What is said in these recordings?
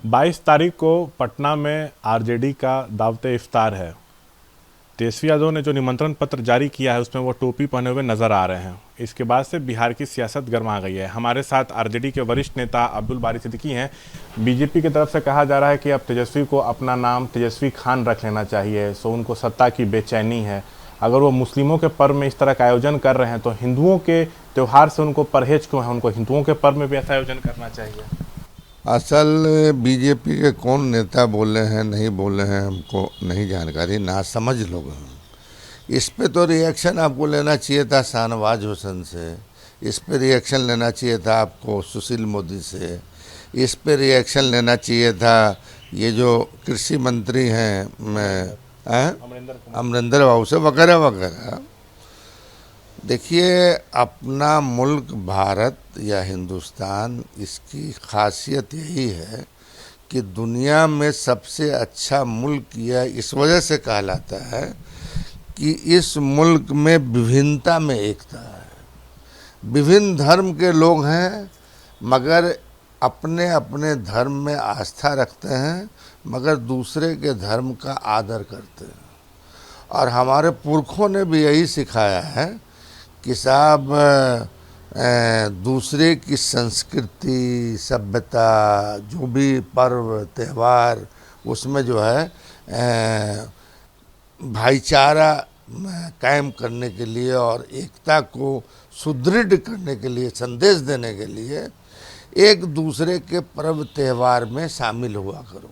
22 तारीख को पटना में आरजेडी का दावते इफ्तार है। तेजस्वी यादव ने जो निमंत्रण पत्र जारी किया है उसमें वो टोपी पहने हुए नजर आ रहे हैं। इसके बाद से बिहार की सियासत गर्मा गई है। हमारे साथ आरजेडी के वरिष्ठ नेता अब्दुल बारी सिद्दीकी हैं। बीजेपी की तरफ से कहा जा रहा है कि अब तेजस्वी को अपना नाम तेजस्वी खान रख लेना चाहिए, सो उनको सत्ता की बेचैनी है। अगर वो मुस्लिमों के पर्व में इस तरह का आयोजन कर रहे हैं तो हिंदुओं के त्यौहार से उनको परहेज क्यों है? उनको हिंदुओं के पर्व में भी ऐसा आयोजन करना चाहिए। असल बीजेपी के कौन नेता बोले हैं नहीं बोले हैं हमको नहीं जानकारी, ना समझ लोग हैं। इस पे तो रिएक्शन आपको लेना चाहिए था शाहनवाज हुसैन से, इस पे रिएक्शन लेना चाहिए था आपको सुशील मोदी से, इस पे रिएक्शन लेना चाहिए था ये जो कृषि मंत्री हैं अमरिंदर बाबू से, वगैरह वगैरह। देखिए, अपना मुल्क भारत या हिंदुस्तान, इसकी खासियत यही है कि दुनिया में सबसे अच्छा मुल्क यह इस वजह से कहलाता है कि इस मुल्क में विभिन्नता में एकता है। विभिन्न धर्म के लोग हैं मगर अपने अपने धर्म में आस्था रखते हैं, मगर दूसरे के धर्म का आदर करते हैं। और हमारे पुरखों ने भी यही सिखाया है कि साहब दूसरे की संस्कृति, सभ्यता, जो भी पर्व त्यौहार, उसमें जो है भाईचारा कायम करने के लिए और एकता को सुदृढ़ करने के लिए, संदेश देने के लिए एक दूसरे के पर्व त्यौहार में शामिल हुआ करो।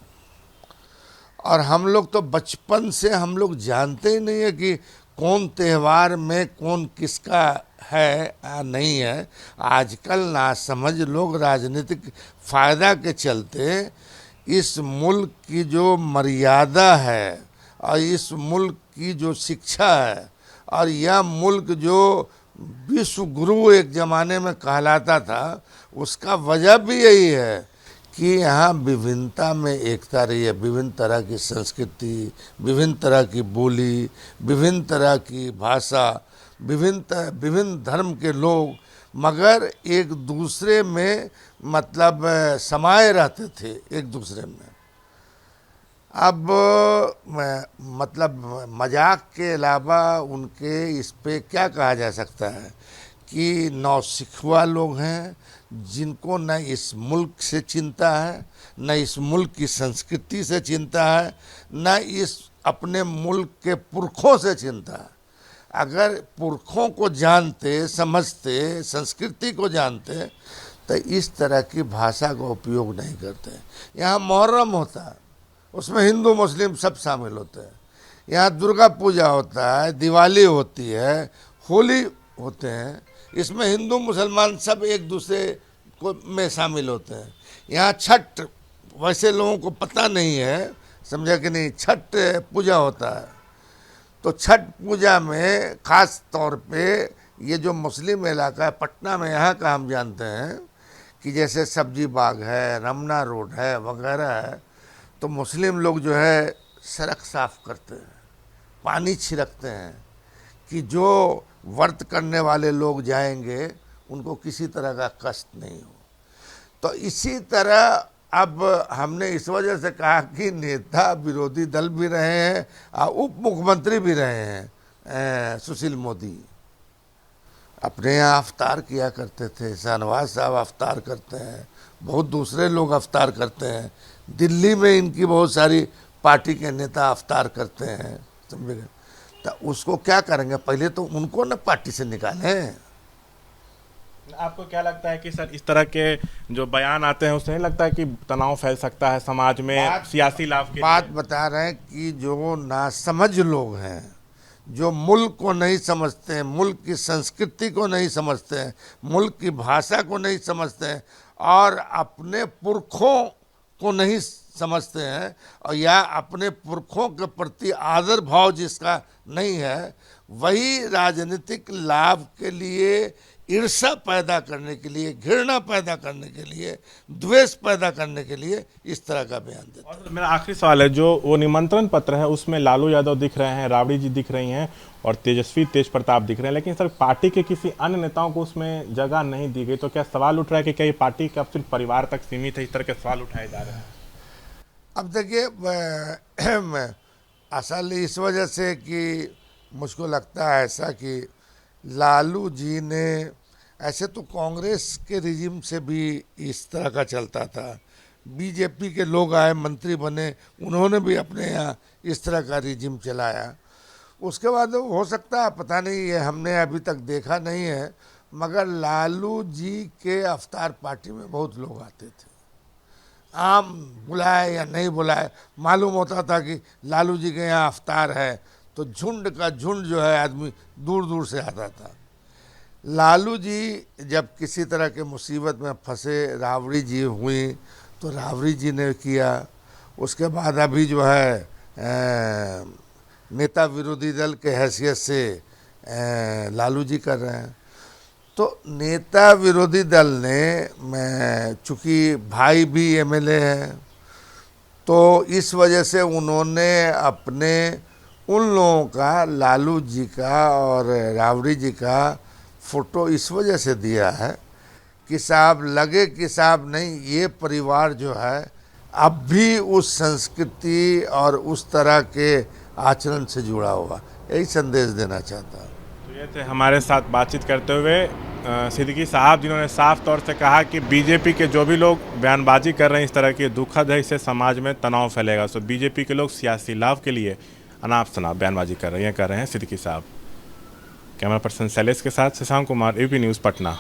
और हम लोग तो बचपन से हम लोग जानते ही नहीं है कि कौन त्यौहार में कौन किसका है या नहीं है। आजकल नासमझ लोग राजनीतिक फ़ायदा के चलते इस मुल्क की जो मर्यादा है और इस मुल्क की जो शिक्षा है और यह मुल्क जो विश्व गुरु एक ज़माने में कहलाता था, उसका वजह भी यही है कि यहाँ विभिन्नता में एकता रही है। विभिन्न तरह की संस्कृति, विभिन्न तरह की बोली, विभिन्न तरह की भाषा, विभिन्न धर्म के लोग, मगर एक दूसरे में मतलब समाये रहते थे एक दूसरे में। अब मतलब मजाक के अलावा उनके इस पे क्या कहा जा सकता है कि नौसिखुआ लोग हैं जिनको न इस मुल्क से चिंता है, न इस मुल्क की संस्कृति से चिंता है, न इस अपने मुल्क के पुरखों से चिंता है। अगर पुरखों को जानते, समझते, संस्कृति को जानते तो इस तरह की भाषा का उपयोग नहीं करते। यहाँ मुहर्रम होता है, उसमें हिंदू मुस्लिम सब शामिल होते हैं। यहाँ दुर्गा पूजा होता है, दिवाली होती है, होली होते हैं, इसमें हिंदू मुसलमान सब एक दूसरे को में शामिल होते हैं। यहाँ छठ वैसे लोगों को पता नहीं है, समझा कि नहीं, छठ पूजा होता है। तो छठ पूजा में ख़ास तौर पे ये जो मुस्लिम इलाका है पटना में, यहाँ का हम जानते हैं कि जैसे सब्जी बाग है, रमना रोड है वगैरह है, तो मुस्लिम लोग जो है सड़क साफ़ करते हैं, पानी छिड़कते हैं कि जो व्रत करने वाले लोग जाएंगे उनको किसी तरह का कष्ट नहीं हो। तो इसी तरह अब हमने इस वजह से कहा कि नेता विरोधी दल भी रहे हैं और उप मुख्यमंत्री भी रहे हैं सुशील मोदी, अपने यहाँ अफ्तार किया करते थे। शाहनवाज साहब अफ्तार करते हैं, बहुत दूसरे लोग अफ्तार करते हैं। दिल्ली में इनकी बहुत सारी पार्टी के नेता अफ्तार करते हैं, समझे। तो उसको क्या करेंगे, पहले तो उनको न पार्टी से निकालें। आपको क्या लगता है कि सर इस तरह के जो बयान आते हैं उससे नहीं लगता है कि तनाव फैल सकता है समाज में सियासी लाभ के बात लिए? बता रहे हैं कि जो नासमझ लोग हैं, जो मुल्क को नहीं समझते हैं, मुल्क की संस्कृति को नहीं समझते हैं, मुल्क की भाषा को नहीं समझते हैं और अपने पुरखों को नहीं समझते हैं, और या अपने पुरखों के प्रति आदर भाव जिसका नहीं है, वही राजनीतिक लाभ के लिए, ईर्ष्या पैदा करने के लिए, घृणा पैदा करने के लिए, द्वेष पैदा करने के लिए इस तरह का बयान देते हैं। और मेरा आखिरी सवाल है, जो वो निमंत्रण पत्र है उसमें लालू यादव दिख रहे हैं, राबड़ी जी दिख रही हैं और तेजस्वी तेज प्रताप दिख रहे हैं, लेकिन सर पार्टी के किसी अन्य नेताओं को उसमें जगह नहीं दी गई। तो क्या सवाल उठ रहा है कि क्या ये पार्टी का सिर्फ परिवार तक सीमित है? इस तरह के सवाल उठाए जा रहे हैं। अब देखिए असल इस वजह से कि मुझको लगता है ऐसा कि लालू जी ने, ऐसे तो कांग्रेस के रिजिम से भी इस तरह का चलता था, बीजेपी के लोग आए मंत्री बने, उन्होंने भी अपने यहाँ इस तरह का रिजिम चलाया। उसके बाद हो सकता है, पता नहीं, ये हमने अभी तक देखा नहीं है, मगर लालू जी के अफ्तार पार्टी में बहुत लोग आते थे। आम बुलाए या नहीं बुलाए, मालूम होता था कि लालू जी के यहाँ अफ्तार है तो झुंड का झुंड जो है आदमी दूर दूर से आता था। लालू जी जब किसी तरह के मुसीबत में फंसे, राबड़ी जी हुई तो राबड़ी जी ने किया। उसके बाद अभी जो है नेता विरोधी दल के हैसियत से लालू जी कर रहे हैं। तो नेता विरोधी दल ने, मैं चूँकि भाई भी एमएलए हैं, तो इस वजह से उन्होंने अपने उन लोगों का, लालू जी का और राबड़ी जी का फोटो इस वजह से दिया है कि साहब लगे कि साहब नहीं, ये परिवार जो है अब भी उस संस्कृति और उस तरह के आचरण से जुड़ा हुआ, यही संदेश देना चाहता हूँ। तो ये थे हमारे साथ बातचीत करते हुए सिद्दीकी साहब, जिन्होंने साफ तौर से कहा कि बीजेपी के जो भी लोग बयानबाजी कर रहे हैं इस तरह की, दुखद है, इससे समाज में तनाव फैलेगा। सो बीजेपी के लोग सियासी लाभ के लिए अनाप शनाप बयानबाजी कर रहे हैं सिद्दीकी साहब। कैमरा पर्सन शैलेश के साथ शशांक कुमार, एबीपी न्यूज़ पटना।